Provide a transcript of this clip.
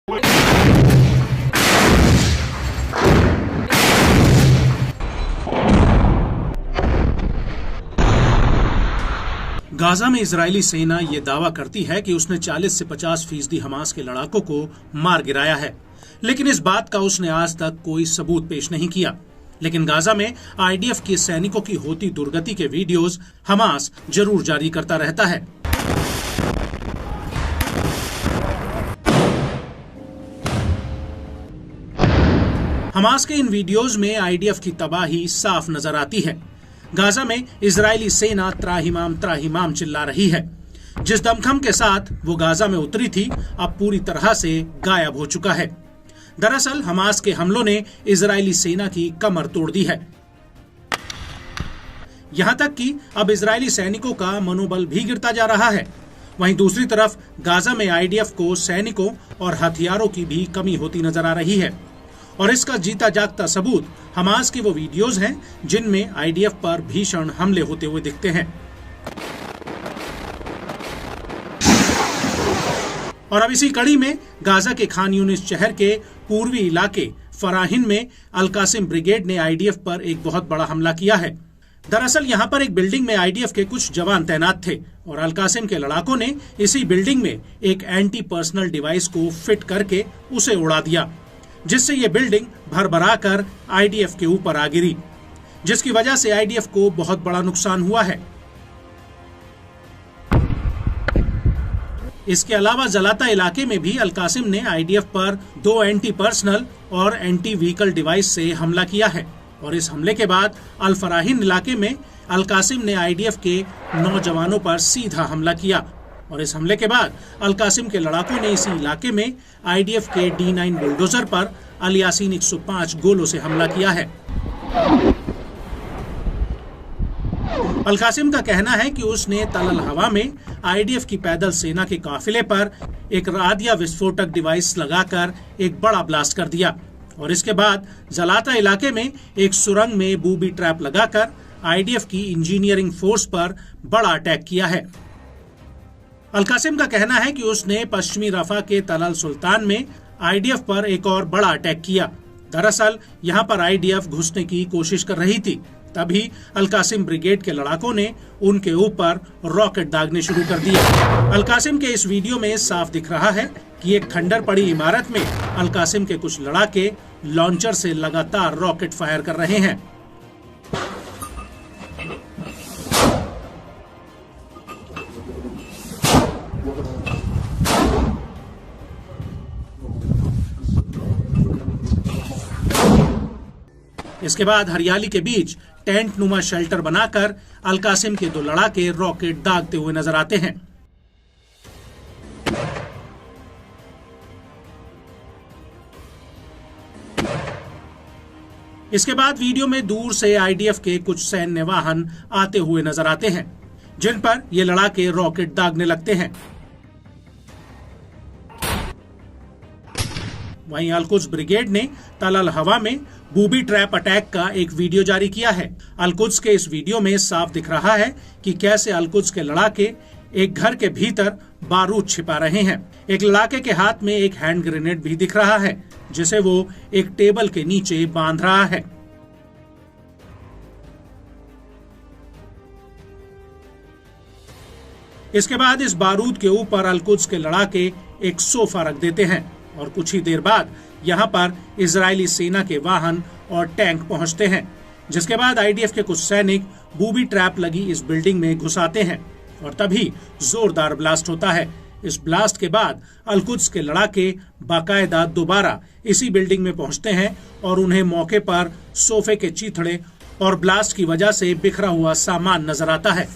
Gaza में Israeli सेना ये दावा करती है कि उसने 40 से 50% हमास के लड़ाकों को मार गिराया है, लेकिन इस बात का उसने आज तक कोई सबूत पेश नहीं किया। लेकिन गाजा में आईडीएफ के सैनिकों की होती दुर्गति के वीडियोस हमास जरूर जारी करता रहता है। हमास के इन वीडियोस में आईडीएफ की तबाही साफ नजर आती है। गाजा में इजरायली सेना त्राहिमाम चिल्ला रही है। जिस दमखम के साथ वो गाजा में उतरी थी, अब पूरी तरह से गायब हो चुका है। दरअसल हमास के हमलों ने इजरायली सेना की कमर तोड़ दी है। यहां तक कि अब इजरायली सैनिकों का मनोबल भी गिरता जा रहा है। वहीं दूसरी तरफ गाजा में आईडीएफ को सैनिकों और हथियारों की भी कमी होती नजर आ रही है, और इसका जीता जागता सबूत हमास के वो वीडियोस हैं जिनमें आईडीएफ पर भीषण हमले होते हुए दिखते हैं। और अब इसी कड़ी में गाजा के खान यूनिस शहर के पूर्वी इलाके फराहिन में अल कासिम ब्रिगेड ने आईडीएफ पर एक बहुत बड़ा हमला किया है। दरअसल यहां पर एक बिल्डिंग में आईडीएफ के कुछ जवान तैनात थे और अल कासिम के लड़ाकों ने इसी बिल्डिंग में एक एंटी पर्सनल डिवाइस को फिट करके उसे उड़ा दिया, जिससे ये बिल्डिंग भरभरा कर आईडीएफ के ऊपर आ गिरी, जिसकी वजह से आईडीएफ को बहुत बड़ा नुकसान हुआ है। इसके अलावा जलाता इलाके में भी अल कासिम ने आईडीएफ पर 2 एंटी पर्सनल और एंटी व्हीकल डिवाइस से हमला किया है, और इस हमले के बाद अल फराहिन इलाके में अल कासिम ने आईडीएफ के 9 जवानों पर सीधा हमला किया, और इस हमले के बाद अल कासिम के लड़ाकों ने इसी इलाके में आईडीएफ के D9 बुलडोजर पर अल यासीन 105 गोलों से हमला किया है। अल कासिम का कहना है कि उसने तल अल हवा में आईडीएफ की पैदल सेना के काफिले पर एक रादिया विस्फोटक डिवाइस लगाकर एक बड़ा ब्लास्ट कर दिया, और इसके बाद जलाता इलाके में एक सुरंग में बूबी ट्रैप लगाकर आईडीएफ की इंजीनियरिंग फोर्स पर बड़ा अटैक किया है। अल कासिम का कहना है कि उसने पश्चिमी रफा के तल अल सुल्तान में आईडीएफ पर एक और बड़ा अटैक किया। दरअसल यहां पर आईडीएफ घुसने की कोशिश कर रही थी, तभी अल कासिम ब्रिगेड के लड़ाकों ने उनके ऊपर रॉकेट दागने शुरू कर दिए। अल कासिम के इस वीडियो में साफ दिख रहा है कि एक खंडर पड़ी इमारत में अल कासिम के कुछ लड़ाके लॉन्चर से लगातार रॉकेट फायर कर रहे हैं। इसके बाद हरियाली के बीच टेंट नुमा शेल्टर बनाकर अल कासिम के 2 लड़ाके रॉकेट दागते हुए नजर आते हैं। इसके बाद वीडियो में दूर से आईडीएफ के कुछ सैन्य वाहन आते हुए नजर आते हैं, जिन पर ये लड़ाके रॉकेट दागने लगते हैं। वहीं अल कुद्स ब्रिगेड ने तल अल हवा में बूबी ट्रैप अटैक का एक वीडियो जारी किया है। अल कुद्स के इस वीडियो में साफ दिख रहा है कि कैसे अल कुद्स के लड़ाके एक घर के भीतर बारूद छिपा रहे हैं। एक लड़ाके के हाथ में एक हैंड ग्रेनेड भी दिख रहा है, जिसे वो एक टेबल के नीचे बांध रहा है। इसके बाद इस बारूद के ऊपर अल कुद्स के लड़ाके एक सोफा रख देते हैं, और कुछ ही देर बाद यहाँ पर इजरायली सेना के वाहन और टैंक पहुंचते हैं, जिसके बाद आईडीएफ के कुछ सैनिक बूबी ट्रैप लगी इस बिल्डिंग में घुस आते हैं, और तभी जोरदार ब्लास्ट होता है। इस ब्लास्ट के बाद अल कुद्स के लड़ाके बाकायदा दोबारा इसी बिल्डिंग में पहुंचते हैं, और उन्हें मौके पर सोफे के चीथड़े और ब्लास्ट की वजह से बिखरा हुआ सामान नजर आता है।